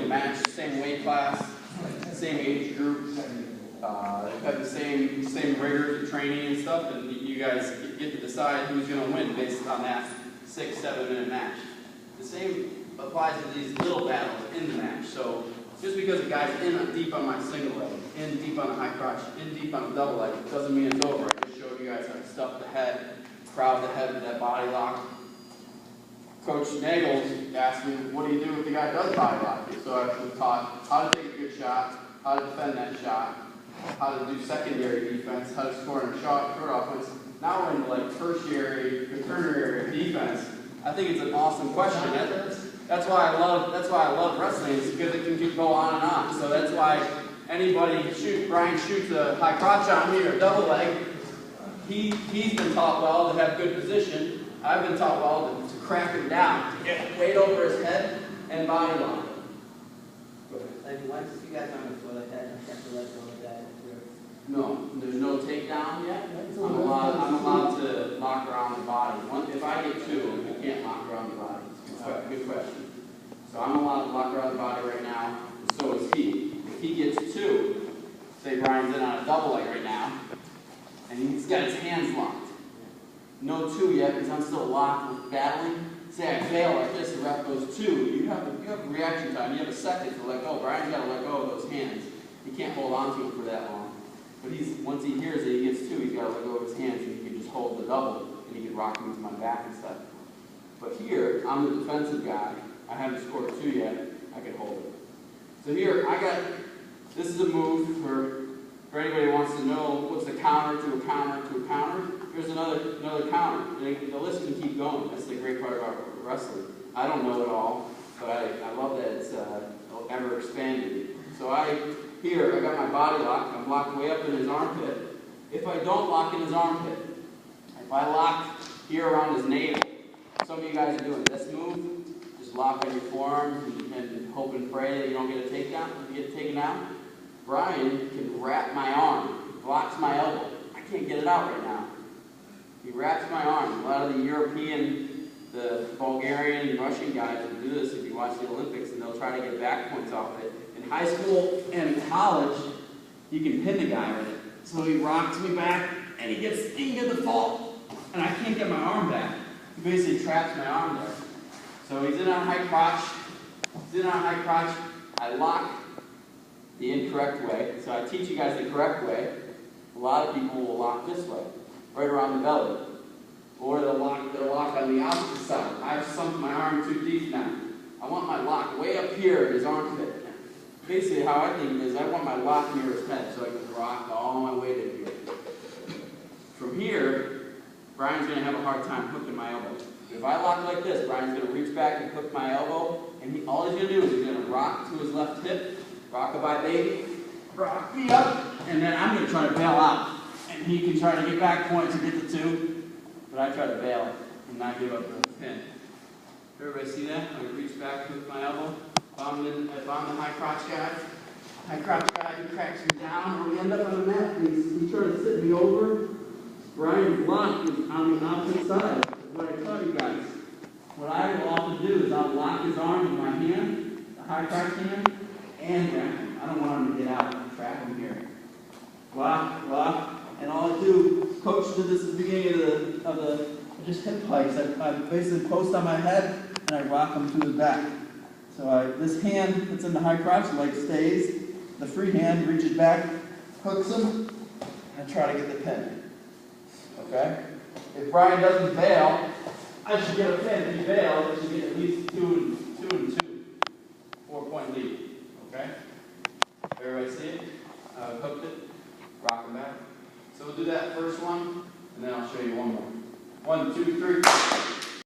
match, same weight class, same age group. They've got the same rigors of training and stuff, and you guys get to decide who's going to win based on that 6-7 minute match. The same applies to these little battles in the match. So just because a guy's in deep on my single leg, in deep on a high crotch, in deep on a double leg, doesn't mean it's over. I just showed you guys how to stuff the head, crowd the head with that body lock. Coach Nagel asked me, what do you do if the guy does body lock you? So I was taught how to take a good shot, how to defend that shot, how to do secondary defense, how to score in a short offense. Now we're into like tertiary defense. I think it's an awesome question. That's why I love wrestling, is because it can go on and on. So that's why Brian shoots a high crotch on me or a double leg. He's been taught well to have good position. I've been taught well to crack him down, to get weight over his head and body lock. Like once you guys on the floor like that, you have to let go of that. No, there's no takedown yet. I'm allowed to lock around the body. If I get two, I can't lock around the body. Good question. So I'm allowed to lock around the body right now, and so is he. If he gets two, say Brian's in on a double leg right now, and he's got his hands locked. No two yet, because I'm still locked with battling. Say I fail like this, the ref goes two. You have reaction time. You have a second to let go. Brian's got to let go of those hands. He can't hold on to them for that long. But once he hears it, he gets two, he's got to let go of his hands, and he can just hold the double, and he can rock me to my back and stuff. But here, I'm the defensive guy. I haven't scored two yet. I can hold it. So here, this is a move for anybody who wants to know what's the counter to a counter to a counter. Here's another counter. The list can keep going. That's the great part about wrestling. I don't know it all, but I love that it's ever expanded. So I got my body locked. I'm locked way up in his armpit. If I don't lock in his armpit, if I lock here around his navel, some of you guys are doing this move, just lock on your forearms and hope and pray that you don't get a takedown. If you get taken out, Brian can wrap my arm, blocks my elbow. I can't get it out right now. He wraps my arm. A lot of the European, the Bulgarian and Russian guys will do this if you watch the Olympics, and they'll try to get back points off it. In high school and in college, you can pin the guy with it. So he rocks me back, and he can get the fault, and I can't get my arm back. He basically traps my arm there. So he's in on a high crotch. I lock the incorrect way. So I teach you guys the correct way. A lot of people will lock this way, right around the belly. Or they'll lock on the opposite side. I've sunk my arm too deep now. I want my lock way up here in his armpit. Basically how I think it is, I want my lock near his head so I can rock all my weight in here. From here, Brian's going to have a hard time hooking my elbow. If I lock like this, Brian's going to reach back and hook my elbow, and all he's going to do is he's going to rock to his left hip, rock-a-bye baby, rock me up, and then I'm going to try to bail out. And he can try to get back points and get the two, but I try to bail and not give up the pin. Everybody see that? I reach back with my elbow. If I'm the high crotch guy who cracks me down, or we end up on the mat, and he's trying to sit me over. Brian's block is on the opposite side. What I tell you guys, what I will often do is I'll lock his arm with my hand, the high crotch hand, and grab him. I don't want him to get out and trap him here. Lock, and all I do, Coach did this at the beginning of the just hip hikes. I basically post on my head, and I rock him to the back. So this hand that's in the high crotch leg stays. The free hand reaches back, hooks him, and try to get the pin. Okay? If Brian doesn't bail, I should get a pin. If he bails, I should get at least 2 and 2. 4-point lead. Okay? Everybody see it? Hooked it. Rock him back. So we'll do that first one, and then I'll show you one more. 1, 2, 3.